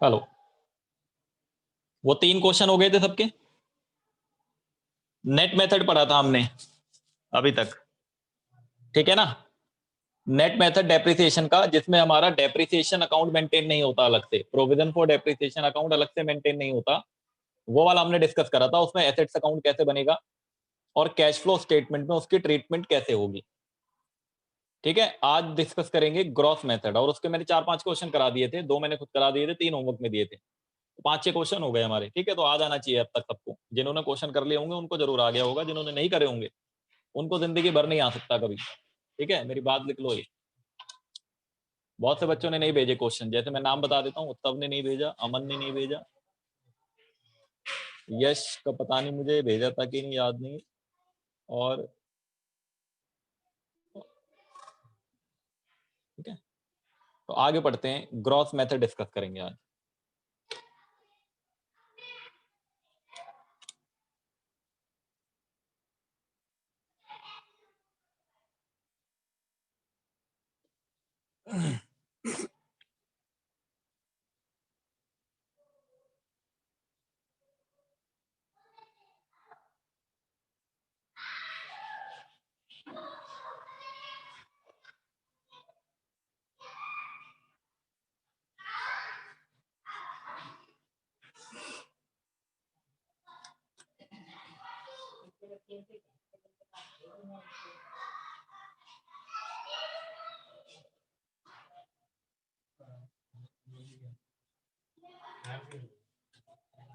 Hello, वो 3 question हो गए थे सबके। नेट मेथड पढ़ा था हमने अभी तक, ठीक है ना। नेट मेथड डेप्रिसिएशन का, जिसमें हमारा डेप्रिसिएशन अकाउंट मेंटेन नहीं होता अलग से, प्रोविजन फॉर डेप्रिसिएशन अकाउंट अलग से मेंटेन नहीं होता, वो वाला हमने डिस्कस करा था। उसमें एसेट्स अकाउंट कैसे बनेगा और कैश फ्लो स्टेटमेंट में उसकी ट्रीटमेंट कैसे होगी, ठीक है। आज डिस्कस करेंगे ग्रॉस मेथड, और उसके मैंने 4-5 क्वेश्चन करा दिए थे, 2 मैंने खुद करा दिए थे, 3 होमवर्क में दिए थे, 5-6 क्वेश्चन हो गए हमारे, ठीक है। तो आ जाना चाहिए अब तक सबको। जिन्होंने क्वेश्चन कर लिए होंगे उनको जरूर आ गया होगा, जिन्होंने नहीं करे होंगे उनको जिंदगी भर नहीं आ सकता कभी, ठीक है। मेरी बात लिख लो ये। बहुत से बच्चों ने नहीं भेजे क्वेश्चन, जैसे मैं नाम बता देता हूँ, उत्तव ने नहीं भेजा, अमन ने नहीं भेजा, यश का पता नहीं मुझे भेजा था कि नहीं, याद नहीं। और ठीक है, तो आगे पढ़ते हैं, ग्रॉस मेथड डिस्कस करेंगे आज।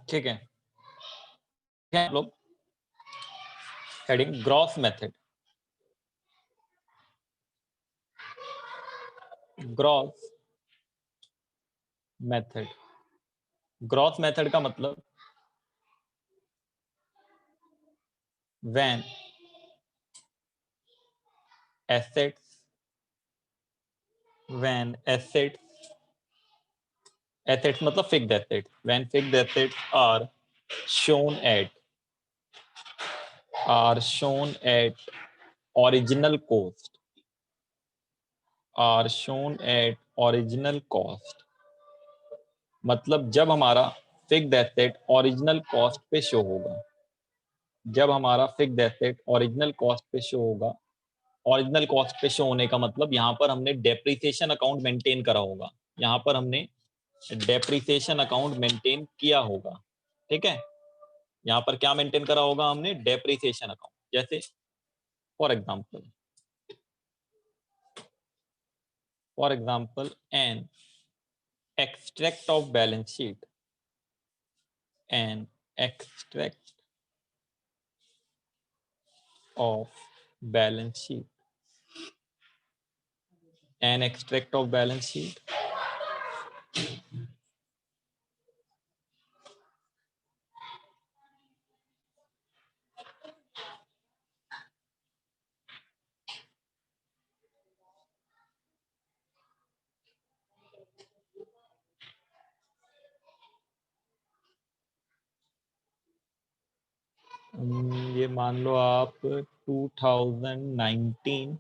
ठीक है, आप लोग heading gross method. Gross method, gross method का मतलब when assets, when assets, assets मतलब fixed assets, when fixed assets are shown at original cost, are shown at original cost, मतलब जब हमारा फिक्स्ड एसेट ओरिजिनल कॉस्ट पे show होगा, जब हमारा फिक्स्ड एसेट ओरिजिनल कॉस्ट पे शो होगा। ओरिजिनल कॉस्ट पे शो होने का मतलब यहाँ पर हमने डेप्रिसिएशन अकाउंट मेंटेन करा होगा, यहाँ पर हमने डेप्रिसिएशन अकाउंट मेंटेन किया होगा, ठीक है। यहाँ पर क्या मेंटेन करा होगा हमने, डेप्रिसिएशन अकाउंट। जैसे for example an extract of balance sheet, an extract of balance sheet, an extract of balance sheet, ये मान लो आप 2019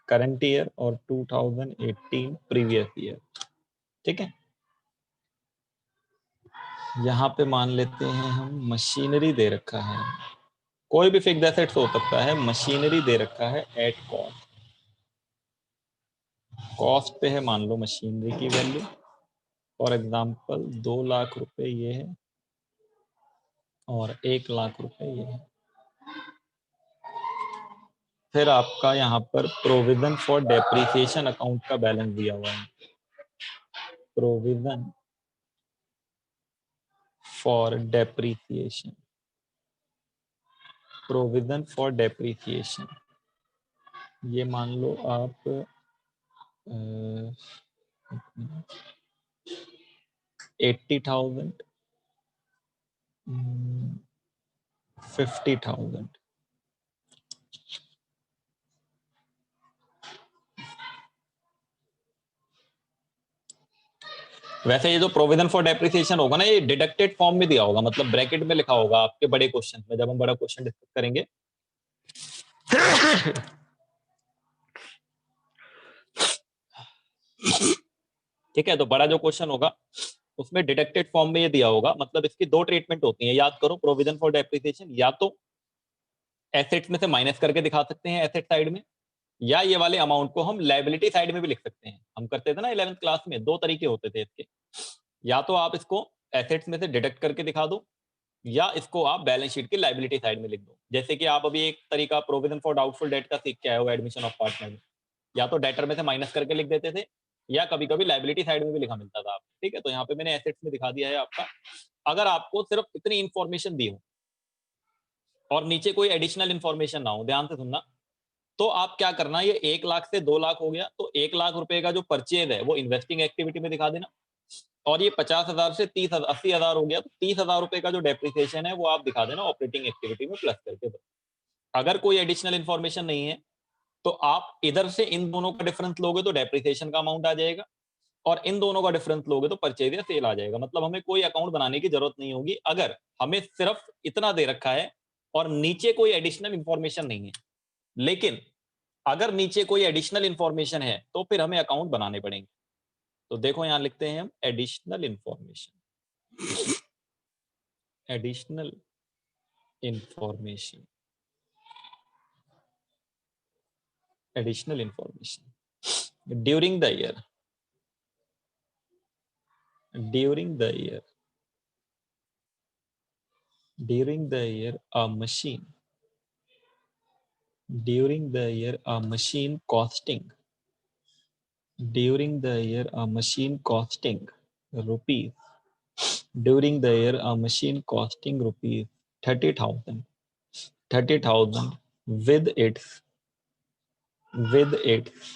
करंट ईयर और 2018 प्रीवियस ईयर, ठीक है। यहाँ पे मान लेते हैं हम मशीनरी दे रखा है, कोई भी फिक्स्ड एसेट्स हो सकता है, मशीनरी दे रखा है एट कॉस्ट, कॉस्ट पे है मान लो मशीनरी की वैल्यू। फॉर एग्जांपल 2 लाख रुपए ये है और 1 लाख रुपए ये है। फिर आपका यहाँ पर प्रोविजन फॉर डेप्रिसिएशन अकाउंट का बैलेंस दिया हुआ है, provision for depreciation, provision for depreciation, ये मान लो आप 80,000, 50,000, वैसे ये जो प्रोविजन फॉर डेप्रिसिएशन होगा ना, ये डिडक्टेड फॉर्म में दिया होगा, मतलब ब्रैकेट में लिखा होगा आपके बड़े क्वेश्चन में, जब हम बड़ा क्वेश्चन डिस्कस करेंगे। ठीक है, तो बड़ा जो क्वेश्चन होगा उसमें डिडक्टेड फॉर्म में ये दिया होगा, मतलब इसकी दो ट्रीटमेंट होती है, याद करो। प्रोविजन फॉर डेप्रिसिएशन या तो एसेट्स में से माइनस करके दिखा सकते हैं एसेट साइड में, या ये वाले अमाउंट को हम लायबिलिटी साइड में भी लिख सकते हैं। हम करते थे ना 11th क्लास में, दो तरीके होते थे इसके, या तो आप इसको एसेट्स में से डिडक्ट करके दिखा दो, या इसको आप बैलेंस शीट की लायबिलिटी साइड में लिख दो। जैसे कि आप अभी एक तरीका प्रोविजन फॉर डाउटफुल डेट का सीख के आए हो एडमिशन ऑफ पार्टनर में, या तो डेटर में से माइनस करके लिख देते थे, या कभी कभी लायबिलिटी साइड में भी लिखा मिलता था आप। ठीक है, तो यहाँ पे मैंने एसेट्स में दिखा दिया है आपका। अगर आपको सिर्फ इतनी इंफॉर्मेशन दी हो और नीचे कोई एडिशनल इंफॉर्मेशन ना हो, ध्यान से सुनना, तो आप क्या करना, ये 1 लाख से 2 लाख हो गया, तो 1 लाख रुपए का जो परचेज है वो इन्वेस्टिंग एक्टिविटी में दिखा देना, और ये 50,000 से 80,000 हो गया, तो 30,000 रुपए का जो डेप्रिसिएशन है वो आप दिखा देना ऑपरेटिंग एक्टिविटी में प्लस करके दो। अगर कोई एडिशनल इंफॉर्मेशन नहीं है तो आप इधर से इन दोनों का डिफरेंस लोगे तो डेप्रिसिएशन का अमाउंट आ जाएगा, और इन दोनों का डिफरेंस लोगे तो परचेज या सेल आ जाएगा। मतलब हमें कोई अकाउंट बनाने की जरूरत नहीं होगी अगर हमें सिर्फ इतना दे रखा है और नीचे कोई एडिशनल इंफॉर्मेशन नहीं है। लेकिन अगर नीचे कोई एडिशनल इंफॉर्मेशन है तो फिर हमें अकाउंट बनाने पड़ेंगे। तो देखो यहां लिखते हैं हम additional information, additional information, additional information during the year, during the year, during the year a machine, during the year a machine costing, during the year a machine costing rupees, during the year a machine costing rupees 30,000, 30,000 with its with its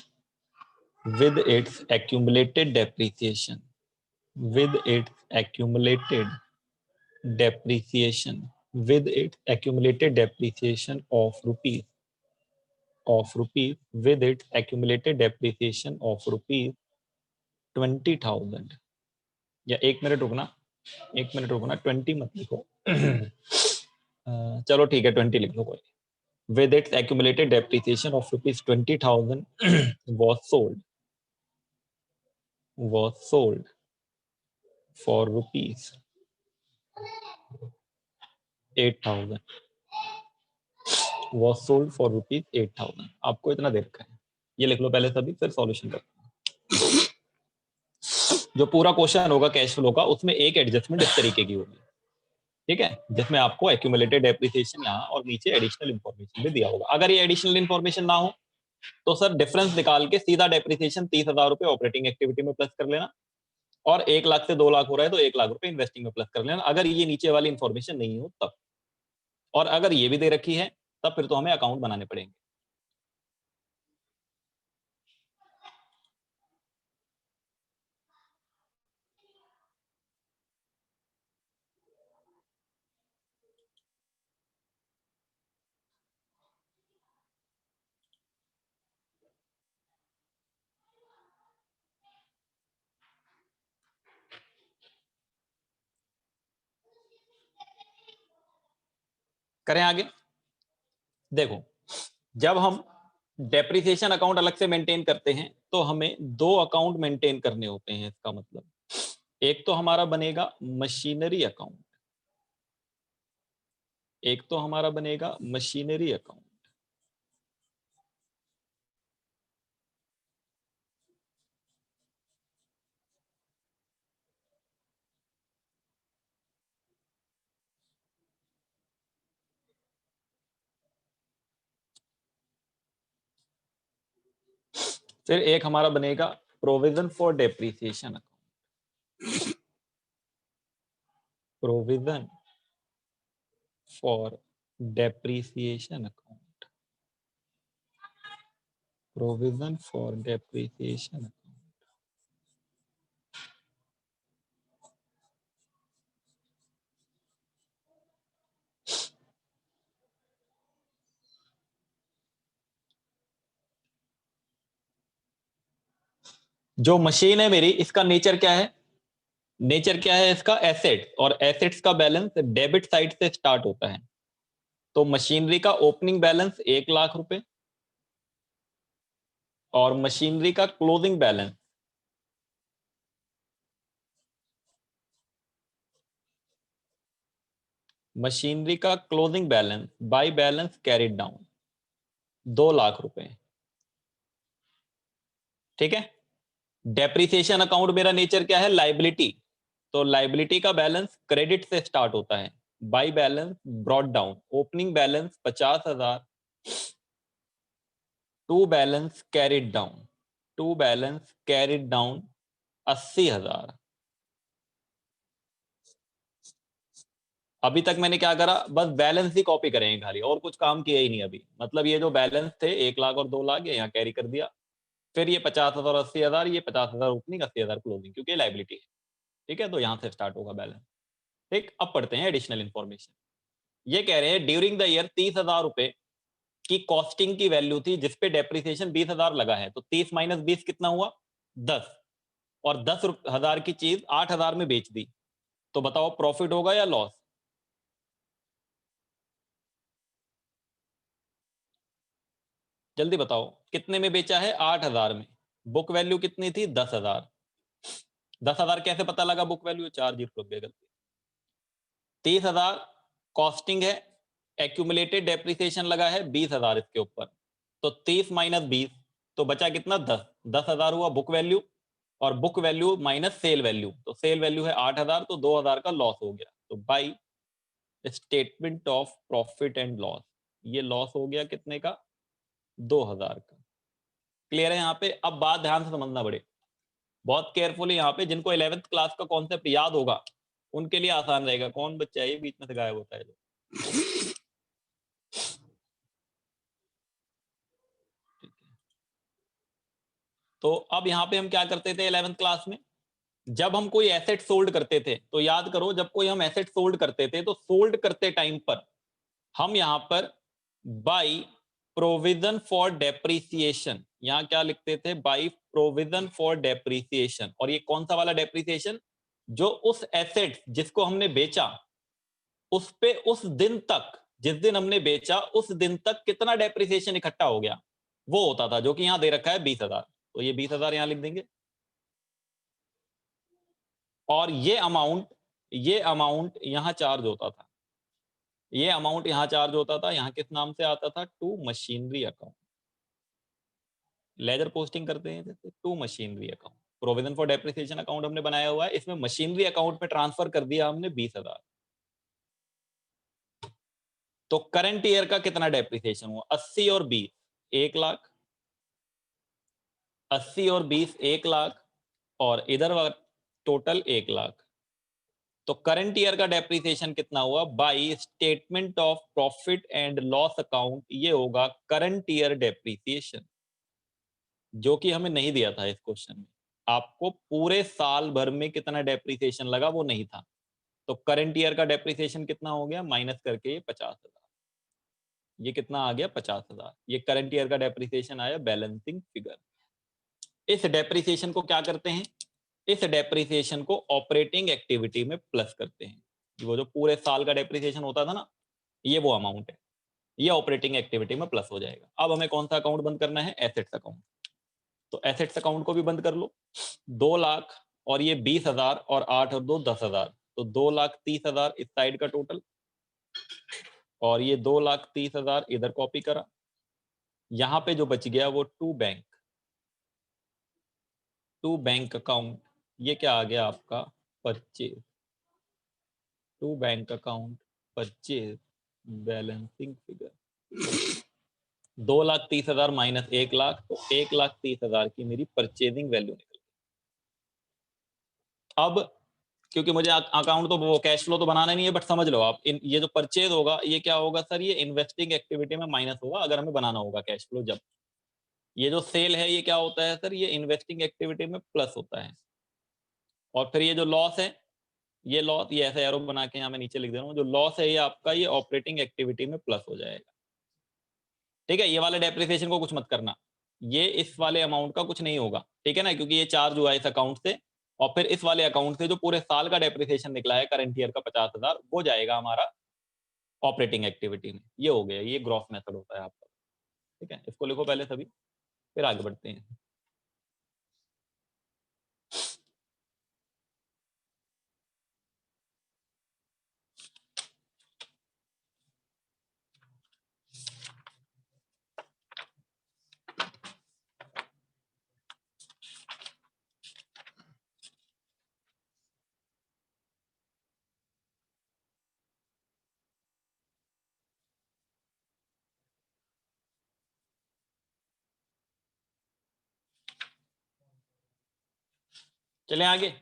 with its accumulated depreciation, with its accumulated depreciation, with its accumulated depreciation of rupees with its accumulated depreciation of rupees 20,000, या 1 minute रुकना, 1 minute रुकना, 20 मत लिखो, चलो ठीक है 20 लिख लो कोई। with its accumulated depreciation of rupees 20,000 was sold for rupees 8,000, was sold for rupees 8,000। आपको इतना दे रखा है, ये लिख लो पहले सभी, फिर सॉल्यूशन करते हैं। जो पूरा क्वेश्चन होगा कैश फ्लो का, उसमें एक एडजस्टमेंट इस तरीके की होगी, ठीक है, जिसमें आपको एक्यूमुलेटेड डेप्रिसिएशन यहाँ और नीचे एडिशनल इंफॉर्मेशन भी दिया होगा। अगर ये एडिशनल इंफॉर्मेशन ना हो तो सर डिफरेंस निकाल के सीधा डेप्रिसिएशन 30,000 रुपए ऑपरेटिंग एक्टिविटी में प्लस कर लेना, और 1 लाख से 2 लाख हो रहा है तो 1 लाख रुपए इन्वेस्टिंग में प्लस कर लेना, अगर ये नीचे वाली इंफॉर्मेशन नहीं हो तब। और अगर ये भी दे रखी है तब फिर तो हमें अकाउंट बनाने पड़ेंगे। करें आगे। देखो, जब हम डेप्रिसिएशन अकाउंट अलग से मेंटेन करते हैं तो हमें दो अकाउंट मेंटेन करने होते हैं। इसका मतलब एक तो हमारा बनेगा मशीनरी अकाउंट, एक तो हमारा बनेगा मशीनरी अकाउंट, फिर एक हमारा बनेगा provision for depreciation account, provision for depreciation account, provision for depreciation account. जो मशीन है मेरी, इसका नेचर क्या है? नेचर क्या है इसका? एसेट, और एसेट्स का बैलेंस डेबिट साइड से स्टार्ट होता है। तो मशीनरी का ओपनिंग बैलेंस 1 लाख रुपए और मशीनरी का क्लोजिंग बैलेंस मशीनरी का closing balance by balance carried down 2 lakh रुपए, ठीक है। डेप्रिसिएशन अकाउंट मेरा नेचर क्या है, लाइबिलिटी, तो लाइबिलिटी का बैलेंस क्रेडिट से स्टार्ट होता है, by balance brought down, opening balance 50,000, to balance carried down, to balance carried down 80,000। अभी तक मैंने क्या करा, बस बैलेंस ही कॉपी करेंगे खाली, और कुछ काम किया ही नहीं अभी। मतलब ये जो बैलेंस थे 1 लाख और 2 लाख, ये यहाँ कैरी कर दिया, फिर ये 50,000 80,000, ये 50,000 ओपनिंग 80,000 क्लोजिंग, क्योंकि लाइबिलिटी है, ठीक है। तो यहाँ से स्टार्ट होगा बैलेंस, ठीक। अब पढ़ते हैं एडिशनल इन्फॉर्मेशन। ये कह रहे हैं ड्यूरिंग द ईयर 30,000 रुपए की कॉस्टिंग की वैल्यू थी, जिसपे डेप्रिसिएशन 20,000 लगा है, तो 30 माइनस 20 कितना हुआ, 10, और 10,000 की चीज 8,000 में बेच दी, तो बताओ प्रॉफिट होगा या लॉस। जल्दी बताओ, कितने में बेचा है, 8,000 में, बुक वैल्यू कितनी थी, 10,000। 10,000 कैसे पता लगा बुक वैल्यू, 4 जीरो लग गए गलती। 30,000 कॉस्टिंग है, एक्यूमुलेटेड डेप्रिसिएशन लगा है 20,000 इसके ऊपर, तो 30 माइनस 20, तो बचा कितना, 10, 10,000 हुआ बुक वैल्यू, और book value minus cell value, तो सेल वैल्यू है 8,000, तो 2,000 का लॉस हो गया। तो by statement of profit and loss, ये लॉस हो गया कितने का, 2,000 का। क्लियर है यहाँ पे। अब बात ध्यान से समझना बड़े, बहुत केयरफुली यहाँ पे, जिनको 11th क्लास का कॉन्सेप्ट याद होगा उनके लिए आसान रहेगा। कौन बच्चा है ये बीच में से गायब होता है जो, तो अब यहाँ पे हम क्या करते थे 11th क्लास में, जब हम कोई एसेट सोल्ड करते थे, तो याद करो, जब कोई हम एसेट सोल्ड करते थे, तो सोल्ड करते टाइम पर हम यहाँ पर बाई प्रोविजन फॉर डेप्रिसिएशन, यहाँ क्या लिखते थे, बाई प्रोविजन फॉर डेप्रिसिएशन। और ये कौन सा वाला डेप्रिसिएशन, जो उस एसेट जिसको हमने बेचा उस पे उस दिन तक, जिस दिन हमने बेचा उस दिन तक कितना डेप्रिसिएशन इकट्ठा हो गया, वो होता था, जो कि यहां दे रखा है 20,000, तो ये 20,000 यहां लिख देंगे। और ये अमाउंट यहां चार्ज होता था, ये अमाउंट यहां चार्ज होता था, यहां किस नाम से आता था, to machinery account. Ledger posting करते हैं जैसे, to machinery account, provision for depreciation account हमने बनाया हुआ है, इसमें मशीनरी अकाउंट में ट्रांसफर कर दिया हमने 20,000। तो करंट ईयर का कितना डेप्रिसिएशन हुआ, 80 और 20, 1 लाख, 80 और 20 1 लाख, और इधर टोटल 1 लाख। तो करंट ईयर का डेप्रिसिएशन कितना हुआ, by statement of profit and loss account, ये होगा करंट ईयर डेप्रिसिएशन, जो कि हमें नहीं दिया था इस क्वेश्चन में। आपको पूरे साल भर में कितना डेप्रिसिएशन लगा वो नहीं था, तो करंट ईयर का डेप्रिसिएशन कितना हो गया, माइनस करके ये 50,000, ये कितना आ गया 50,000, ये करंट ईयर का डेप्रिसिएशन आया बैलेंसिंग फिगर। इस डेप्रिसिएशन को क्या करते हैं, इस डेप्रिसिएशन को ऑपरेटिंग एक्टिविटी में प्लस करते हैं। वो जो पूरे साल का डेप्रिसिएशन होता था ना, ये वो अमाउंट है, ये ऑपरेटिंग एक्टिविटी में प्लस हो जाएगा। अब हमें कौन सा अकाउंट बंद करना है, एसेट्स अकाउंट। तो एसेट्स अकाउंट को भी बंद कर लो, 2 लाख और ये 20,000 और 8 और 2 10,000, तो 2,30,000 इस साइड का टोटल, और ये 2,30,000 इधर कॉपी करा। यहां पे जो बच गया वो टू बैंक अकाउंट, ये क्या आ गया आपका, purchase, to bank account purchase balancing figure. 2,30,000 minus 1 lakh, तो 1,30,000 की मेरी परचेजिंग वैल्यू निकल गई। अब क्योंकि मुझे अकाउंट तो वो कैश फ्लो तो बनाना नहीं है, बट समझ लो आप, ये जो परचेज होगा ये क्या होगा सर, ये इन्वेस्टिंग एक्टिविटी में माइनस होगा अगर हमें बनाना होगा कैश फ्लो। जब ये जो सेल है ये क्या होता है सर, ये इन्वेस्टिंग एक्टिविटी में प्लस होता है। और फिर ये जो लॉस है, ये लॉस, ये ऐसे एरो बना के यहाँ मैं नीचे लिख दे रहा हूँ, जो लॉस है ये आपका, ये ऑपरेटिंग एक्टिविटी में प्लस हो जाएगा। ठीक है, ये वाले डेप्रिसिएशन को कुछ मत करना, ये इस वाले अमाउंट का कुछ नहीं होगा, ठीक है ना, क्योंकि ये चार्ज हुआ इस अकाउंट से। और फिर इस वाले अकाउंट से जो पूरे साल का डेप्रिसिएशन निकला है करंट ईयर का 50,000, वो जाएगा हमारा ऑपरेटिंग एक्टिविटी में। ये हो गया, ये ग्रॉस मेथड होता है आपका। ठीक है, इसको लिखो पहले सभी, फिर आगे बढ़ते हैं। चलें आगे।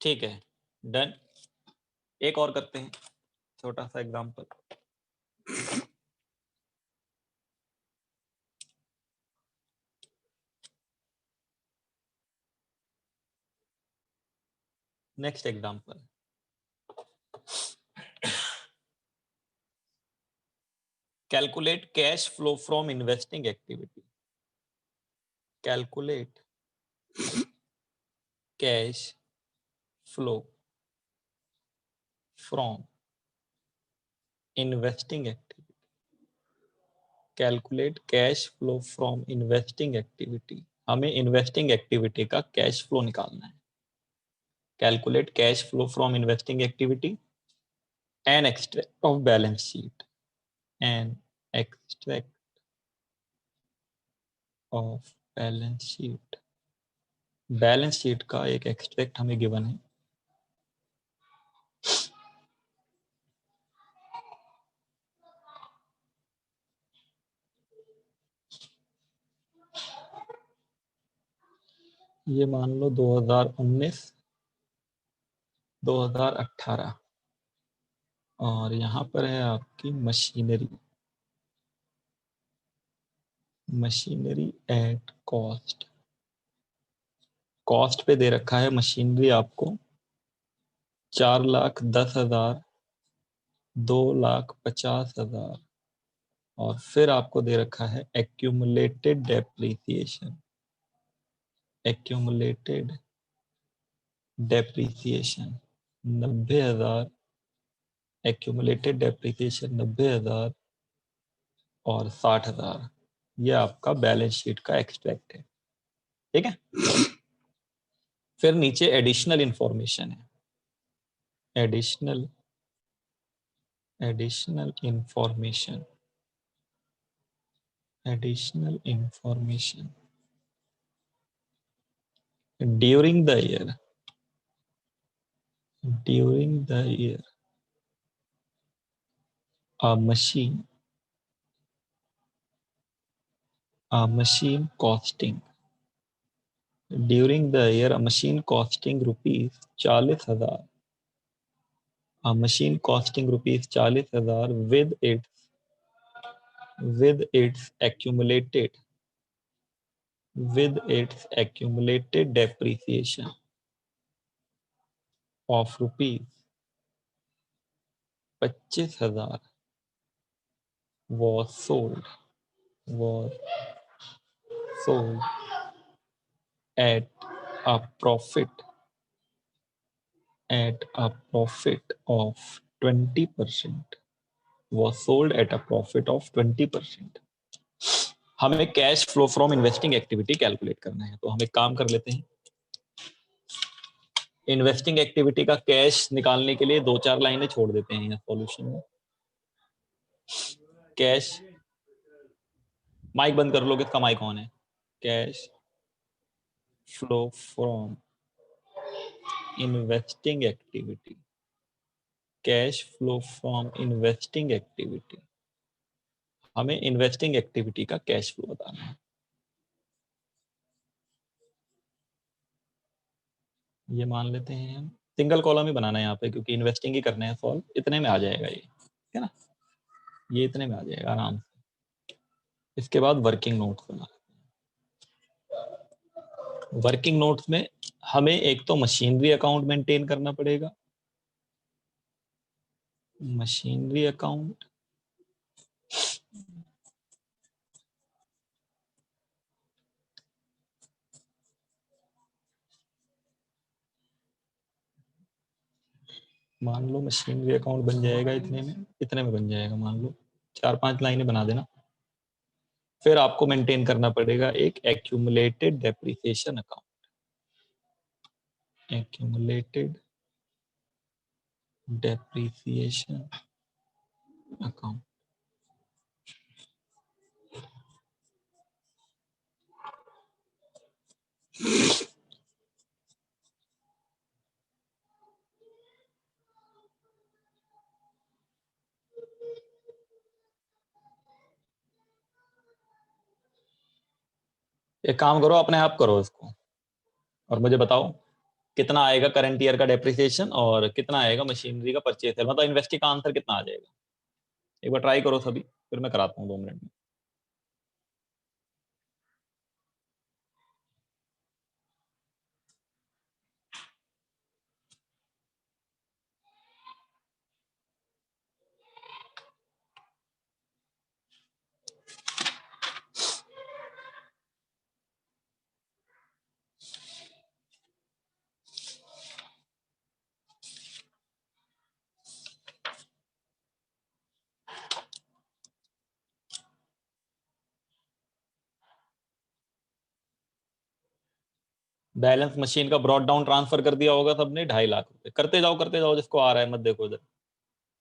ठीक है, डन। एक और करते हैं, छोटा सा example. Next example, calculate cash flow from investing activity. Calculate cash flow from investing activity. Calculate cash flow from investing activity. हमें इन्वेस्टिंग एक्टिविटी का कैश फ्लो निकालना है। Calculate cash flow from investing activity an extract of balance sheet. An extract of balance sheet. Balance sheet का एक extract हमें given है। ये मान लो 2019 2018 और यहाँ पर है आपकी machinery. Machinery at cost. Cost पे दे रखा है मशीनरी आपको 4,10,000, 2,50,000 और फिर आपको दे रखा है accumulated depreciation. Accumulated depreciation 90,000। Accumulated depreciation 90,000 और 60,000। ये आपका बैलेंस शीट का एक्सट्रैक्ट है। ठीक है, फिर नीचे एडिशनल इंफॉर्मेशन है। Additional additional information. Additional information during the year. During the year a machine costing during the year a machine costing rupees 40,000। a machine costing rupees 40,000 with its accumulated depreciation of rupees 25,000 was sold at a profit of 20%। was sold at a profit of 20%। हमें cash flow from investing activity calculate करना है, तो हम एक काम कर लेते हैं। इन्वेस्टिंग एक्टिविटी का कैश निकालने के लिए 2-4 लाइनें छोड़ देते हैं सॉल्यूशन में। कैश, माइक बंद कर लो, किसका माइक ऑन है। Cash flow from investing activity. Cash flow from investing activity. हमें इन्वेस्टिंग एक्टिविटी का कैश फ्लो बताना है। ये मान लेते हैं हम सिंगल कॉलम ही बनाना है यहाँ पे, क्योंकि इन्वेस्टिंग ही करने हैं सॉल्व। इतने में आ जाएगा ये, है ना। ये इतने में आ जाएगा आराम से। इसके बाद वर्किंग नोट्स बना। वर्किंग नोट्स में हमें एक तो मशीनरी अकाउंट मेंटेन करना पड़ेगा, मशीनरी अकाउंट, मान लो मशीनरी अकाउंट बन जाएगा इतने में बन जाएगा, मान लो 4-5 लाइनें बना देना। फिर आपको मेंटेन करना पड़ेगा एक accumulated depreciation account, accumulated depreciation account. एक काम करो, अपने आप करो इसको और मुझे बताओ कितना आएगा करंट ईयर का डेप्रिसिएशन और कितना आएगा मशीनरी का परचेज, मतलब इन्वेस्टिंग का आंसर कितना आ जाएगा। एक बार ट्राई करो सभी, फिर मैं कराता हूँ 2 मिनट में। बैलेंस मशीन का ब्रॉड डाउन ट्रांसफर कर दिया होगा सबने 2.5 लाख रुपए, करते जाओ जिसको आ रहा है, मत देखो इधर।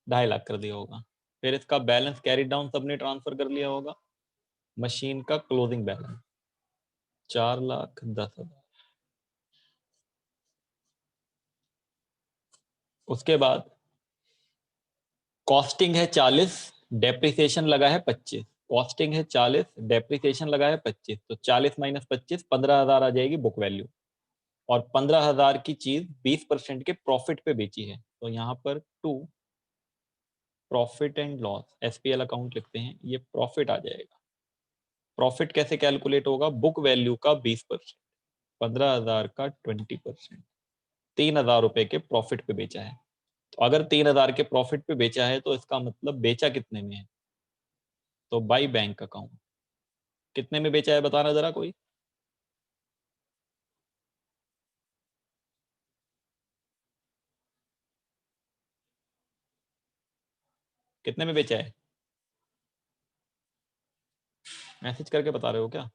2.5 लाख कर दिया होगा। फिर इसका बैलेंस कैरी डाउन सबने ट्रांसफर कर लिया होगा। मशीन का क्लोजिंग बैलेंस 4,10,000। उसके बाद कॉस्टिंग है 40, डेप्रिसिएशन लगा है 25। कॉस्टिंग है 40, डेप्रिसिएशन लगा है 25, तो 40 माइनस 25 15,000 आ जाएगी बुक वैल्यू। और 15,000 की चीज 20% के प्रॉफिट पे बेची है, तो यहाँ पर to profit and loss SPL account लिखते हैं, ये प्रॉफिट आ जाएगा। प्रॉफिट कैसे कैलकुलेट होगा, बुक वैल्यू का 20%, 15,000 का 20%, 3,000 रुपए के प्रॉफिट पे बेचा है। तो अगर 3,000 के प्रॉफिट पे बेचा है तो इसका मतलब बेचा कितने में है, तो बाई बैंक अकाउंट। कितने में बेचा है बताना जरा कोई। कितने में बेचा है, मैसेज करके बता रहे हो क्या।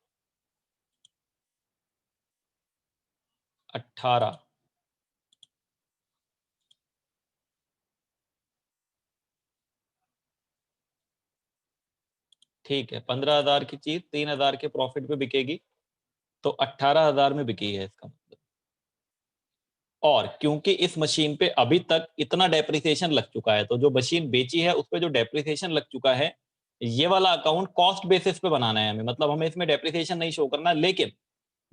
18। ठीक है, 15,000 की चीज 3,000 के प्रॉफिट पे बिकेगी, तो 18,000 में बिकी है इसका मतलब। और क्योंकि इस मशीन पे अभी तक इतना डेप्रिसिएशन लग चुका है, तो जो मशीन बेची है उस पे जो डेप्रिसिएशन लग चुका है, ये वाला अकाउंट कॉस्ट बेसिस पे बनाना है हमें, मतलब हमें इसमें डेप्रिसिएशन नहीं शो करना। लेकिन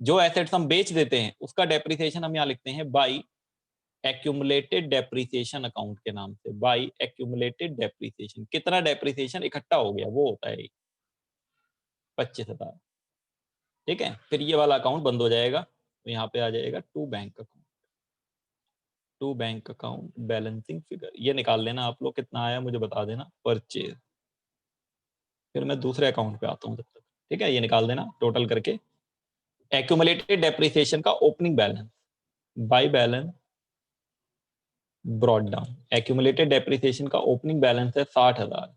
जो एसेट्स हम बेच देते हैं उसका डेप्रिसिएशन हम यहाँ लिखते हैं बाई एक्यूमुलेटेड डेप्रिसिएशन अकाउंट के नाम से, बाई एक्यूमुलेटेड डेप्रिसिएशन। कितना डेप्रिसिएशन इकट्ठा हो गया वो होता है 25,000। ठीक है, फिर ये वाला अकाउंट बंद हो जाएगा, तो यहाँ पे आ जाएगा to bank account, to bank account balancing figure. ये निकाल लेना आप लोग, कितना आया मुझे बता देना परचेज। फिर मैं दूसरे अकाउंट पे आता हूँ तब तक। ठीक है, ये निकाल देना टोटल करके। एक्यूमुलेटेड डेप्रिसिएशन का opening balance by balance brought down. Accumulated depreciation का ओपनिंग बैलेंस है 60,000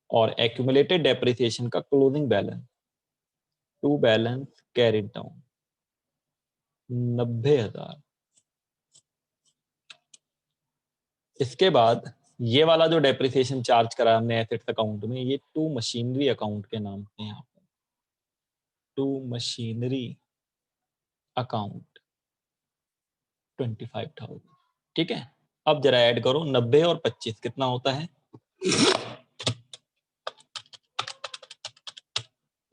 और एक्यूमुलेटेड डेप्रिसिएशन का closing balance to balance carried down 90,000। इसके बाद ये वाला जो डेप्रिसिएशन चार्ज करा हमने एसेट्स अकाउंट में, ये टू मशीनरी अकाउंट के नाम से, यहाँ पर टू मशीनरी अकाउंट 25,000। ठीक है, अब जरा ऐड करो 90 और 25 कितना होता है,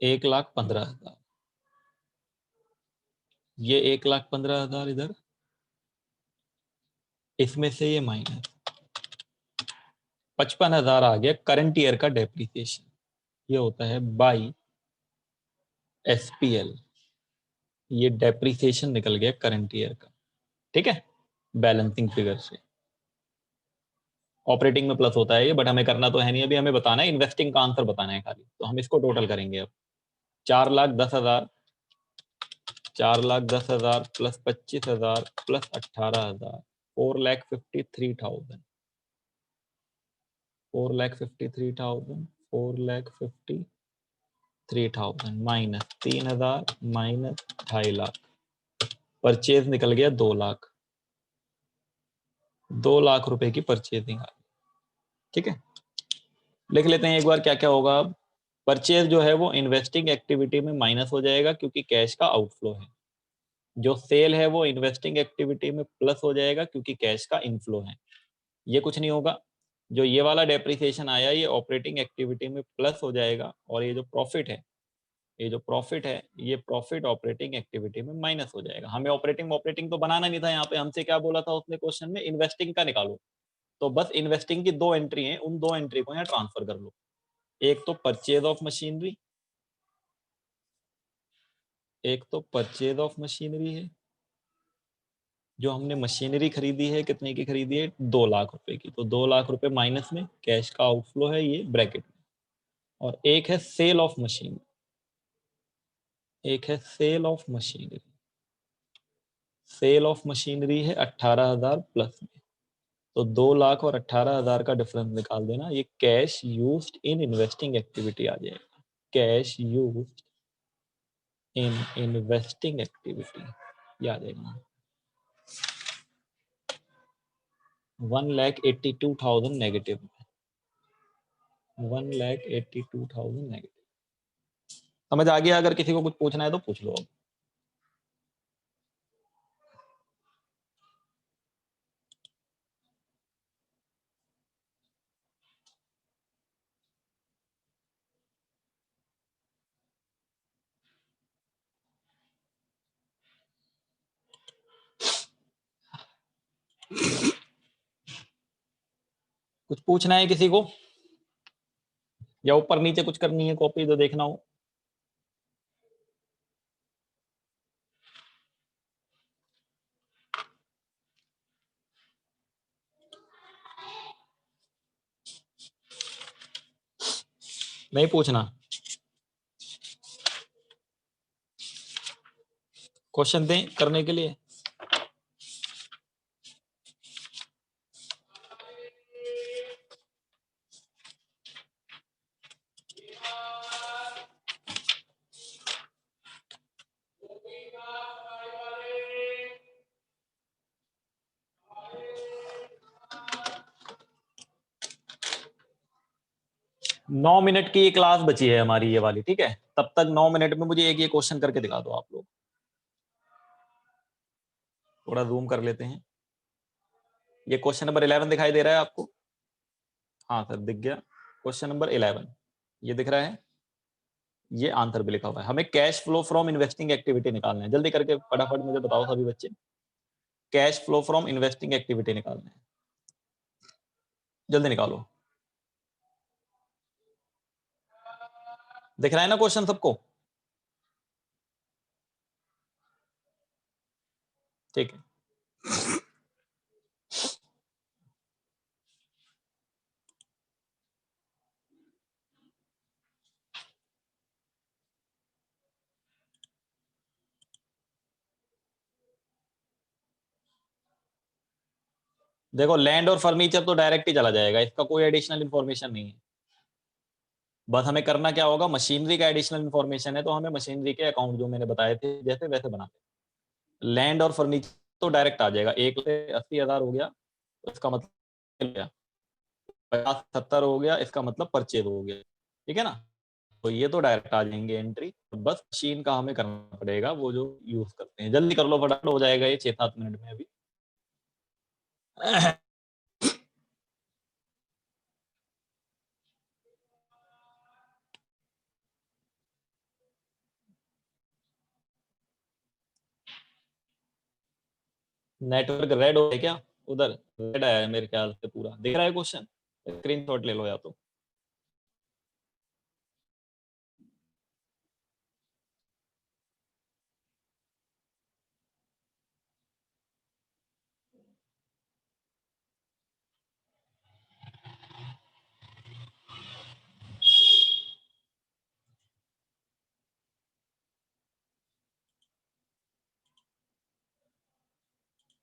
1,15,000। ये 1,15,000 इधर, इसमें से ये माइनस 55,000 आ गया करंट ईयर का डेप्रिसिएशन। ये होता है बाई एसपीएल ये डेप्रिसिएशन निकल गया करंट ईयर का, ठीक है, बैलेंसिंग फिगर से। ऑपरेटिंग में प्लस होता है ये, बट हमें करना तो है नहीं अभी, हमें बताना है इन्वेस्टिंग का आंसर बताना है खाली, तो हम इसको टोटल करेंगे अब। 4,10,000, 4,10,000 plus 25,000 plus 18,000, 4,53,000, 4,53,000, 4,53,000 minus 3,000 minus 2.5 lakh, purchase निकल गया 2 लाख, 2 लाख रुपए की परचेजिंग आ गई, ठीक है। लिख लेते हैं एक बार क्या क्या होगा। परचेज जो है वो इन्वेस्टिंग एक्टिविटी में माइनस हो जाएगा क्योंकि कैश का आउटफ्लो है। जो सेल है वो इन्वेस्टिंग एक्टिविटी में प्लस हो जाएगा क्योंकि कैश का इनफ्लो है। ये कुछ नहीं होगा। जो ये वाला डेप्रिसिएशन आया ये ऑपरेटिंग एक्टिविटी में प्लस हो जाएगा, और ये जो प्रॉफिट है, ये जो प्रॉफिट है, ये प्रॉफिट ऑपरेटिंग एक्टिविटी में माइनस हो जाएगा। हमें ऑपरेटिंग ऑपरेटिंग तो बनाना नहीं था यहाँ पे, हमसे क्या बोला था उसने क्वेश्चन में, इन्वेस्टिंग का निकालो। तो बस इन्वेस्टिंग की 2 एंट्री है, उन 2 एंट्री को यहाँ ट्रांसफर कर लो। एक तो परचेज ऑफ मशीनरी, एक तो परचेज ऑफ मशीनरी है, जो हमने मशीनरी खरीदी है, कितने की खरीदी है, 2 लाख रुपए की, तो 2 लाख रुपए माइनस में कैश का आउटफ्लो है ये ब्रैकेट में। और एक है सेल ऑफ मशीन, एक है sale of machinery, sale of machinery है 18,000 प्लस में, तो 2 लाख और 18,000 का डिफरेंस निकाल देना, ये cash used in investing activity आ जाएगा, cash used in investing activity ये आ जाएगा 1,82,000 नेगेटिव, 1,82,000 नेगेटिव। समझ आ गया? अगर किसी को कुछ पूछना है तो पूछ लो अब। कुछ पूछना है किसी को, या ऊपर नीचे कुछ करनी है कॉपी तो देखना हो। नहीं पूछना, क्वेश्चन दें करने के लिए। नौ मिनट की ये क्लास बची है हमारी ये वाली, ठीक है। तब तक 9 मिनट में मुझे एक ये क्वेश्चन करके दिखा दो आप लोग। थोड़ा जूम कर लेते हैं। ये क्वेश्चन नंबर 11 दिखाई दे रहा है आपको? हाँ सर दिख गया। क्वेश्चन नंबर 11 ये दिख रहा है, ये आंसर भी लिखा हुआ है। हमें cash flow from investing activity निकालना है। जल्दी करके फटाफट मुझे बताओ सभी बच्चे, cash flow from investing activity निकालना है, जल्दी निकालो। दिख रहा है ना क्वेश्चन सबको? ठीक है। देखो लैंड और फर्नीचर तो डायरेक्ट ही चला जाएगा, इसका कोई एडिशनल इन्फॉर्मेशन नहीं है। बस हमें करना क्या होगा, मशीनरी का एडिशनल इन्फॉर्मेशन है तो हमें मशीनरी के अकाउंट जो मैंने बताए थे जैसे वैसे बनाते। लैंड और फर्नीचर तो डायरेक्ट आ जाएगा। 1,80,000 हो गया, इसका मतलब 50-70 हो गया, इसका मतलब परचेज हो गया, ठीक है ना। तो ये तो डायरेक्ट आ जाएंगे एंट्री, बस मशीन का हमें करना पड़ेगा वो जो यूज करते हैं। जल्दी कर लो फटाफट, हो जाएगा ये 6-7 मिनट में अभी। नेटवर्क रेड हो है क्या उधर? रेड आया है मेरे ख्याल से, पूरा दिख रहा है क्वेश्चन, स्क्रीनशॉट ले लो या तो।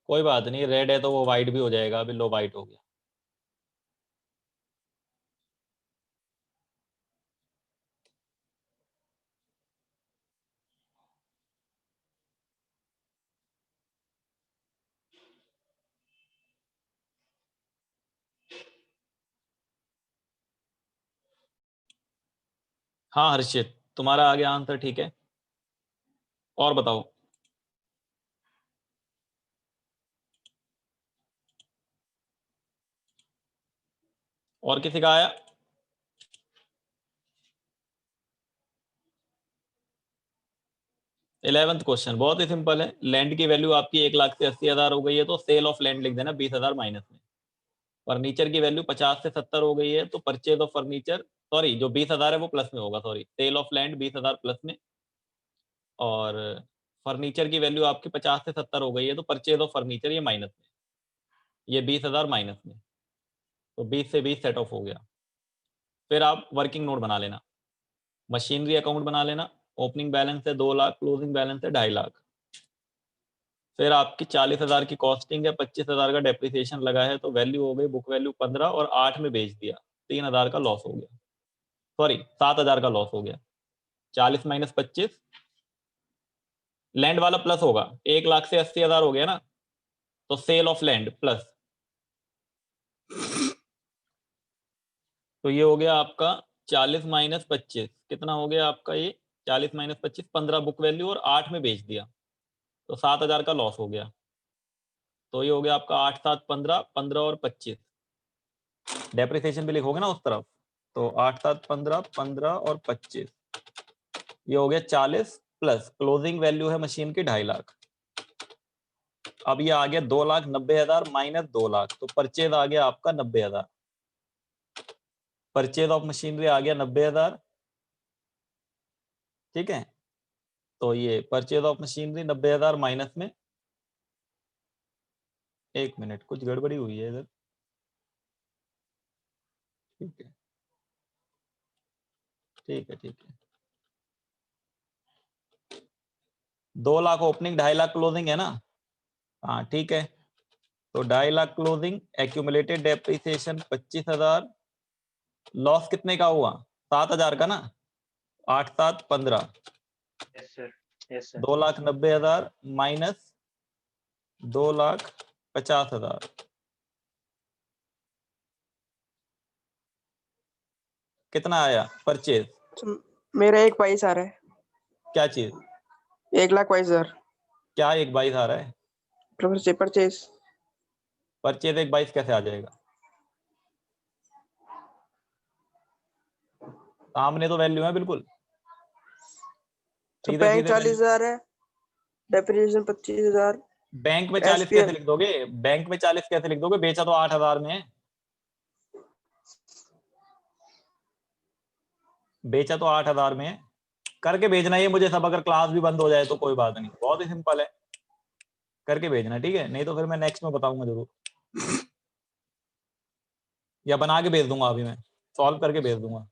कोई बात नहीं, रेड है तो वो वाइट भी हो जाएगा, अभी लो वाइट हो गया। हाँ हर्षित, तुम्हारा आ गया आंसर, ठीक है। और बताओ। और किसी का आया? 11th क्वेश्चन बहुत ही सिंपल है। लैंड की वैल्यू आपकी 1 लाख से 80 हजार हो गई है, तो सेल ऑफ लैंड लिख देना 20 हजार माइनस में। फर्नीचर की वैल्यू 50 से 70 हो गई है, तो परचेज ऑफ फर्नीचर, सॉरी जो 20 हजार है वो प्लस में होगा, सॉरी सेल ऑफ लैंड 20 हजार प्लस में। और फर्नीचर की वैल्यू आपकी 50 से 70 हो गई है, तो परचेज ऑफ फर्नीचर ये माइनस में, ये 20 हजार माइनस में, तो 20 से 20 सेट ऑफ हो गया। फिर आप वर्किंग नोट बना लेना, मशीनरी अकाउंट बना लेना। ओपनिंग बैलेंस है 2 लाख, क्लोजिंग बैलेंस है 2.5 लाख। फिर आपकी 40 हजार की कॉस्टिंग है, 25 हजार का डेप्रिसिएशन लगा है, तो वैल्यू हो गई बुक वैल्यू 15 और 8 में बेच दिया, 3 हजार का लॉस हो गया, सॉरी 7 हजार का लॉस हो गया। 40 माइनस 25, लैंड वाला प्लस होगा, 1 लाख से 80 हजार हो गया ना, तो सेल ऑफ लैंड प्लस, तो ये हो गया आपका 40 माइनस 25, कितना हो गया आपका ये 40 माइनस 25, 15 बुक वैल्यू और 8 में बेच दिया, तो 7 हजार का लॉस हो गया। तो ये हो गया आपका 8 7 15, 15 और 25, डेप्रिसिएशन भी लिखोगे ना उस तरफ, तो 8 7 15, 15 और 25, ये हो गया 40 प्लस क्लोजिंग वैल्यू है मशीन की 2.5 लाख। अब ये आ गया 2,90,000 माइनस 2 लाख, तो परचेज आ गया आपका 90,000। परचेज ऑफ मशीनरी आ गया 90,000, ठीक है। तो ये परचेज ऑफ मशीनरी 90,000 माइनस में, 1 मिनट कुछ गड़बड़ी हुई है इधर, ठीक है ठीक है ठीक है। 2 लाख ओपनिंग, 2.5 लाख क्लोजिंग है ना, हाँ ठीक है। तो 2.5 lakh closing, accumulated depreciation 25,000, loss कितने का हुआ 7 हजार का ना, 8 7 15, yes sir, yes sir. 2,90,000 minus 2,50,000, कितना आया परचेज? मेरा 1,22 आ रहा है। क्या चीज? 1,22,000 क्या 1,22 आ रहा है? परचेज। परचेज 1,22 कैसे आ जाएगा? सामने तो वैल्यू है बिल्कुल, तो सीधे बैंक सीधे 40,000 है, डेप्रिसिएशन 25,000। बैंक में 40 कैसे लिख दोगे? बैंक में 40 कैसे लिख दोगे? बेचा तो 8,000 में है, बेचा तो 8,000 में है। करके भेजना ये मुझे सब, अगर क्लास भी बंद हो जाए तो कोई बात नहीं, बहुत ही सिंपल है, करके भेजना ठीक है, नहीं तो फिर मैं नेक्स्ट में बताऊंगा जरूर, या बना के भेज दूंगा, अभी मैं सॉल्व करके भेज दूंगा।